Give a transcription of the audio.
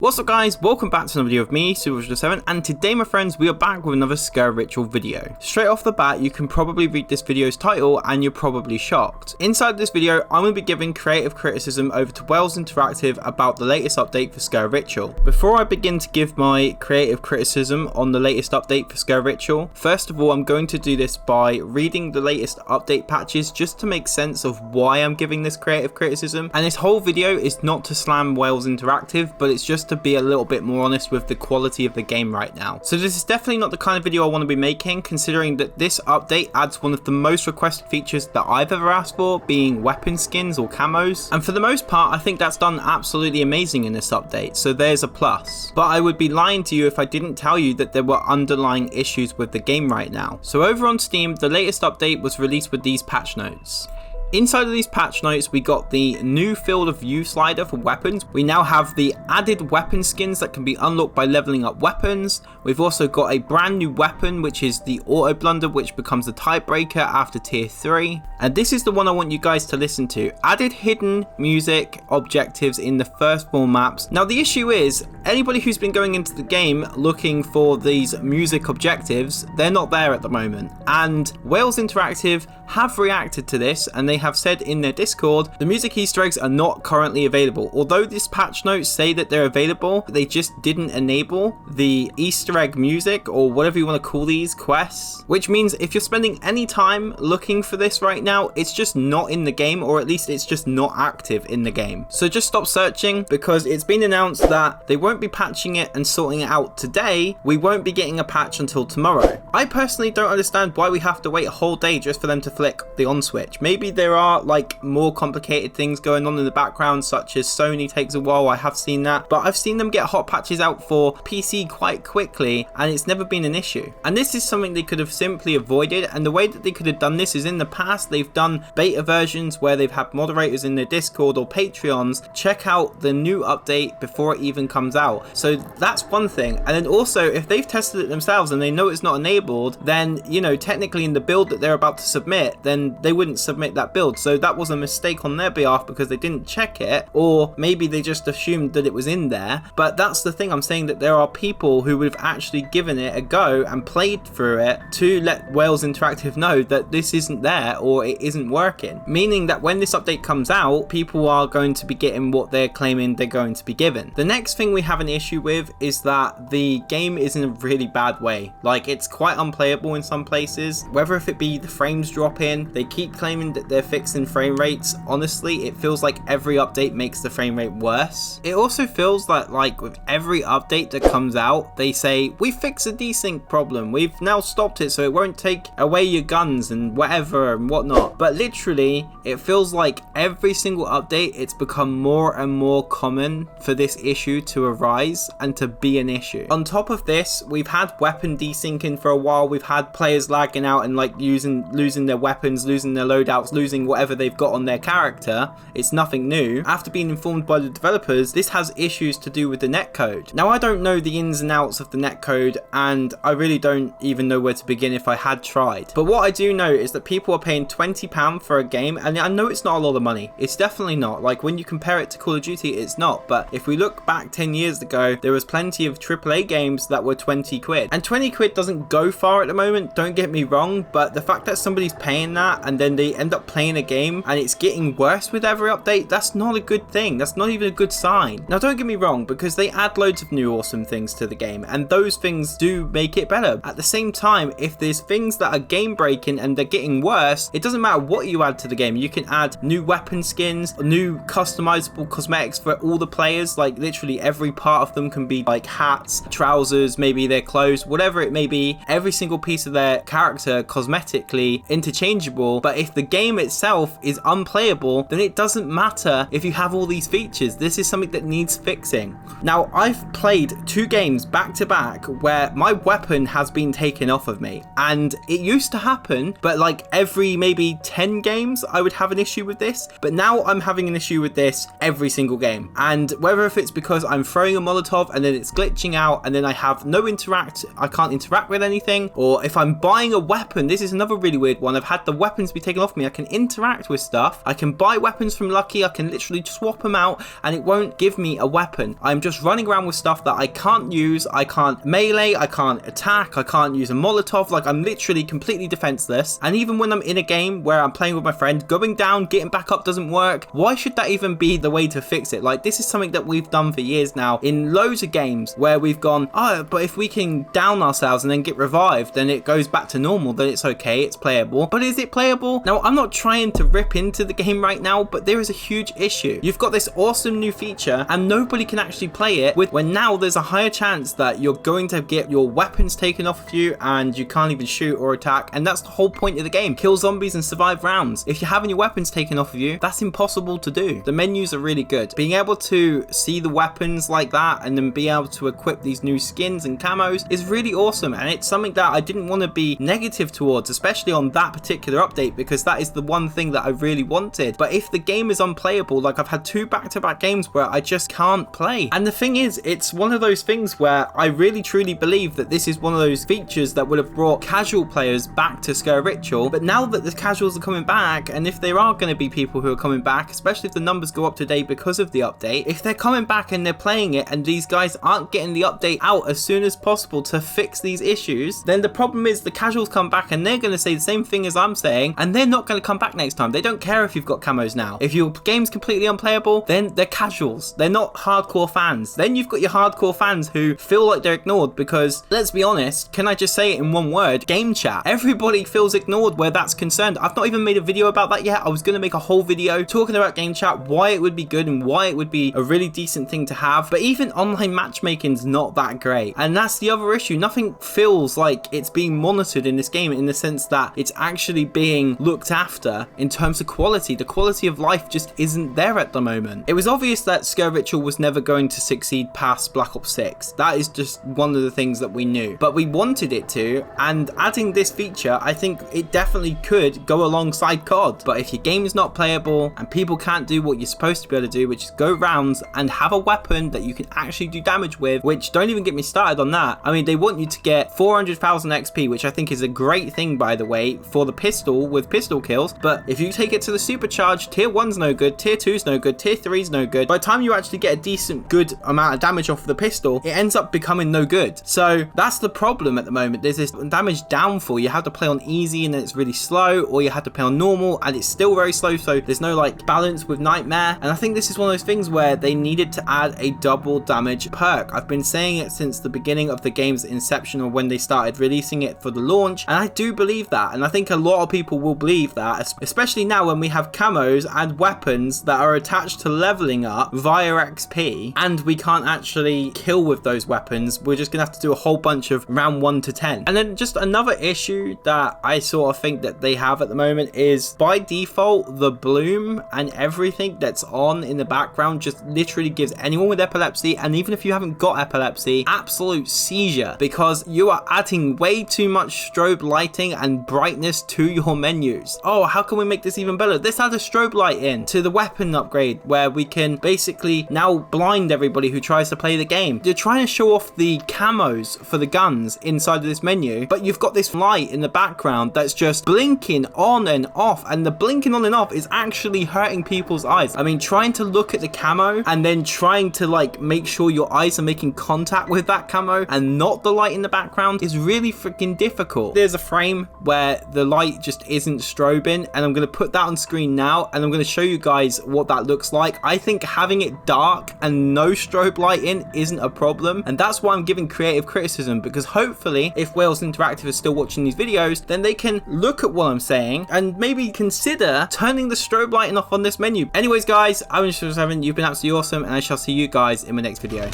What's up guys, welcome back to another video of me, Super7, and today my friends we are back with another Sker ritual video. Straight off the bat you can probably read this video's title and you're probably shocked. Inside this video I'm going to be giving creative criticism over to Wales Interactive about the latest update for Sker Ritual. Before I begin to give my creative criticism on the latest update for Sker Ritual, first of all I'm going to do this by reading the latest update patches just to make sense of why I'm giving this creative criticism, and this whole video is not to slam Wales Interactive, but it's just to be a little bit more honest with the quality of the game right now. So this is definitely not the kind of video I want to be making, considering that this update adds one of the most requested features that I've ever asked for, being weapon skins or camos, and for the most part I think that's done absolutely amazing in this update, so there's a plus. But I would be lying to you if I didn't tell you that there were underlying issues with the game right now. So over on Steam, the latest update was released with these patch notes. Inside of these patch notes we got the new field of view slider for weapons. We now have the added weapon skins that can be unlocked by leveling up weapons. We've also got a brand new weapon which is the auto blunder, which becomes the tiebreaker after tier 3. And this is the one I want you guys to listen to. Added hidden music objectives in the first 4 maps. Now the issue is, anybody who's been going into the game looking for these music objectives, they're not there at the moment. And Wales Interactive have reacted to this and they have said in their Discord the music Easter eggs are not currently available. Although this patch notes say that they're available, they just didn't enable the Easter egg music, or whatever you want to call these quests, which means if you're spending any time looking for this right now, it's just not in the game, or at least it's just not active in the game. So just stop searching, because it's been announced that they won't be patching it and sorting it out today. We won't be getting a patch until tomorrow. I personally don't understand why we have to wait a whole day just for them to flick the on switch. Maybe there are like more complicated things going on in the background, such as Sony takes a while. I have seen that, but I've seen them get hot patches out for PC quite quickly and it's never been an issue. And this is something they could have simply avoided, and the way that they could have done this is in the past they've done beta versions where they've had moderators in their Discord or Patreons check out the new update before it even comes out. So that's one thing. And then also, if they've tested it themselves and they know it's not enabled, then you know, technically in the build that they're about to submit, then they wouldn't submit that build. So that was a mistake on their behalf because they didn't check it, or maybe they just assumed that it was in there. But that's the thing, I'm saying that there are people who would have actually given it a go and played through it to let Wales Interactive know that this isn't there or it isn't working, meaning that when this update comes out, people are going to be getting what they're claiming they're going to be given. The next thing we have an issue with is that the game is in a really bad way. Like, it's quite unplayable in some places, whether if it be the frames dropping. They keep claiming that they're fixing frame rates. Honestly, it feels like every update makes the frame rate worse. It also feels like with every update that comes out, they say, we fixed a DESYNC problem, we've now stopped it so it won't take away your guns and whatever and whatnot. But literally, it feels like every single update, it's become more and more common for this issue to arise and to be an issue. On top of this, we've had weapon desyncing for a while. We've had players lagging out and like losing their weapons, losing their loadouts, losing whatever they've got on their character. It's nothing new. After being informed by the developers, this has issues to do with the netcode. Now I don't know the ins and outs of the netcode, and I really don't even know where to begin if I had tried. But what I do know is that people are paying £20 for a game, and I know it's not a lot of money. It's definitely not. Like, when you compare it to Call of Duty, it's not. But if we look back 10 years ago, there was plenty of AAA games that were 20 quid. And 20 quid doesn't go far at the moment, don't get me wrong, but the fact that somebody's paying that and then they end up playing a game and it's getting worse with every update, that's not a good thing. That's not even a good sign. Now don't get me wrong, because they add loads of new awesome things to the game and those things do make it better. At the same time, if there's things that are game breaking and they're getting worse, it doesn't matter what you add to the game. You can add new weapon skins, new customizable cosmetics for all the players. Like, literally every part of them can be like hats, trousers, maybe their clothes, whatever it may be. Every single piece of their character cosmetically interchangeable. But if the game itself is unplayable, then it doesn't matter if you have all these features. This is something that needs fixing. Now, I've played 2 games back to back where my weapon has been taken off of me, and it used to happen, but like every maybe 10 games I would have an issue with this, but now I'm having an issue with this every single game. And whether if it's because I'm throwing a Molotov and then it's glitching out and then I have I can't interact with anything, or if I'm buying a weapon, this is another really weird one. I've had the weapons be taken off me, I can interact with stuff. I can buy weapons from Lucky. I can literally swap them out and it won't give me a weapon. I'm just running around with stuff that I can't use. I can't melee, I can't attack, I can't use a Molotov. Like, I'm literally completely defenseless. And even when I'm in a game where I'm playing with my friend, going down, getting back up doesn't work. Why should that even be the way to fix it? Like, this is something that we've done for years now in loads of games where we've gone, oh, but if we can down ourselves and then get revived, then it goes back to normal, then it's okay, it's playable. But is it playable? Now, I'm not trying to rip into the game right now, but there is a huge issue. You've got this awesome new feature and nobody can actually play it with, when now there's a higher chance that you're going to get your weapons taken off of you and you can't even shoot or attack. And that's the whole point of the game. Kill zombies and survive rounds. If you're having your weapons taken off of you, that's impossible to do. The menus are really good. Being able to see the weapons like that and then be able to equip these new skins and camos is really awesome. And it's something that I didn't want to be negative towards, especially on that particular update, because that is the one thing that I really wanted. But if the game is unplayable, like I've had 2 back-to-back games where I just can't play. And the thing is, it's one of those things where I really truly believe that this is one of those features that would have brought casual players back to Sker Ritual. But now that the casuals are coming back, and if there are going to be people who are coming back, especially if the numbers go up today because of the update, if they're coming back and they're playing it and these guys aren't getting the update out as soon as possible to fix these issues, then the problem is the casuals come back and they're going to say the same thing as I'm saying, and they're not going to come back next time. They don't care if you've got camos now. If your game's completely unplayable, then they're casuals. They're not hardcore fans. Then you've got your hardcore fans who feel like they're ignored because, let's be honest, can I just say it in one word? Game chat. Everybody feels ignored where that's concerned. I've not even made a video about that yet. I was going to make a whole video talking about game chat, why it would be good and why it would be a really decent thing to have. But even online matchmaking's not that great. And that's the other issue. Nothing feels like it's being monitored in this game in the sense that it's actually being looked after in terms of quality. The quality of life just isn't there at the moment. It was obvious that Sker Ritual was never going to succeed past Black Ops 6. That is just one of the things that we knew. But we wanted it to, and adding this feature, I think it definitely could go alongside COD. But if your game is not playable and people can't do what you're supposed to be able to do, which is go rounds and have a weapon that you can actually do damage with, which don't even get me started on that. I mean, they want you to get 400,000 XP, which I think is a great thing, by the way, for the pistol with pistol kills. But if you take it to the supercharge, tier 1's no good, tier 2's no good, tier 3's no good. By the time you actually get a decent good amount of damage off the pistol, it ends up becoming no good. So that's the problem at the moment. There's this damage downfall. You have to play on easy and then it's really slow, or you have to play on normal and it's still very slow, so there's no like balance with Nightmare. And I think this is one of those things where they needed to add a double damage perk. I've been saying it since the beginning of the game's inception, or when they started releasing it for the launch, and I do believe that, and I think a lot of people will believe that, especially now when we have camos and weapons that are attached to leveling up via XP, and we can't actually kill with those weapons. We're just gonna have to do a whole bunch of round 1 to 10. And then just another issue that I sort of think that they have at the moment is, by default, the bloom and everything that's on in the background just literally gives anyone with epilepsy, and even if you haven't got epilepsy, absolute seizure, because you are adding way too much strobe lighting and brightness to your menus. Oh, how can we make this even better? Let's add a strobe light in to the weapon upgrade where we can basically now blind everybody who tries to play the game. You're trying to show off the camos for the guns inside of this menu, but you've got this light in the background that's just blinking on and off, and the blinking on and off is actually hurting people's eyes. I mean, trying to look at the camo and then trying to like make sure your eyes are making contact with that camo and not the light in the background is really freaking difficult. There's a frame where the light just isn't strobing, and I'm going to put that on screen now and I'm going to show you guys what that looks like. I think having it dark and no strobe light in isn't a problem, and that's why I'm giving creative criticism, because hopefully if Wales Interactive is still watching these videos, then they can look at what I'm saying and maybe consider turning the strobe lighting off on this menu. Anyways guys, I'm EasterEgg, you've been absolutely awesome, and I shall see you guys in my next video.